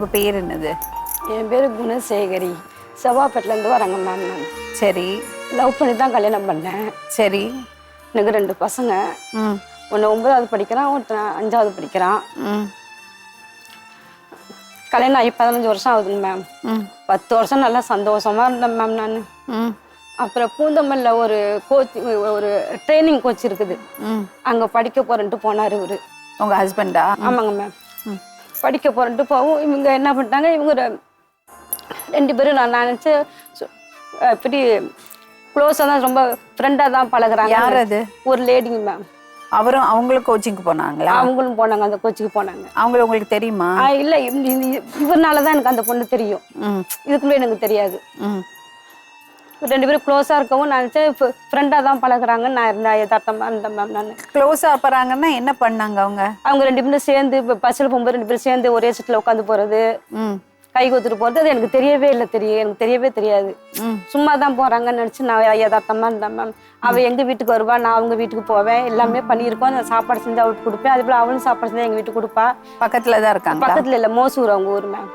உங்க பேர் என்னது? என் பேர் குணசேகரி. செவ்வாப்பேட்டிலேருந்து வரேங்க மேம். நான் சரி. லவ் பண்ணி தான் கல்யாணம் பண்ணேன். சரி. எனக்கு 2 பசங்க. ம். ஒன்று 9வது படிக்கிறான், ஒருத்தன் 5வது படிக்கிறான். ம். கல்யாணம் ஆகி 15 வருஷம் ஆகுதுங்க மேம். ம். 10 வருஷம் நல்லா சந்தோஷமா இருந்தேன் மேம் நான். ம். அப்புறம் பூந்தமல்லியில் ஒரு ஒரு ட்ரைனிங் கோச் இருக்குது. ம். அங்கே படிக்க போகிறேன்ட்டு போனார் இவர். உங்க ஹஸ்பண்டா? ஆமாங்க மேம். படிக்க போகிறேன்ட்டு போகவும் இவங்க என்ன பண்ணிட்டாங்க, இவங்க 2 பேரும் நான் நினச்சி இப்படி க்ளோஸாக தான், ரொம்ப ஃப்ரெண்டாக தான் பழகுறாங்க. யார் அது? ஒரு லேடிங்க மேம். அவங்களும் கோச்சிங்க்கு போனாங்களா? அவங்களும் போனாங்க, அந்த கோச்சுக்கு போனாங்க. அவங்கள உங்களுக்கு தெரியுமா? இல்லை, இவர்னால தான் எனக்கு அந்த பொண்ணு தெரியும். ம். இதுக்குள்ளே எனக்கு தெரியாது. ம். 2 பேரும் க்ளோஸாக இருக்கவும் நான் நினச்சேன் ஃப்ரெண்டாக தான் பழகுறாங்கன்னு நான் இருந்தேன், யதார்த்தமாக இருந்தேன் மேம். நான் க்ளோஸாக போகிறாங்கன்னா என்ன பண்ணாங்க அவங்க? அவங்க 2 பேரும் சேர்ந்து இப்போ பஸ்ஸில் போகும்போது 2 பேரும் சேர்ந்து ஒரே சீட்டில் உட்காந்து போகிறது, ம். கை கொத்துட்டு போகிறது, அது எனக்கு தெரியவே இல்லை. எனக்கு தெரியவே தெரியாது. ம். சும்மா தான் போகிறாங்கன்னு நினச்சி நான் யதார்த்தமாக இருந்தேன் மேம். அவள் எங்கள் வீட்டுக்கு வருவா, நான் அவங்க வீட்டுக்கு போவேன், எல்லாமே பண்ணியிருக்கோம். அந்த சாப்பாடு செஞ்சு அவளுக்கு கொடுப்பேன், அதே போல் அவளும் சாப்பாடு செஞ்சு எங்கள் வீட்டுக்கு கொடுப்பா. பக்கத்தில் தான் இருக்காங்க? பக்கத்தில் இல்லை, மோசூர் அவங்க ஊர் மேம்.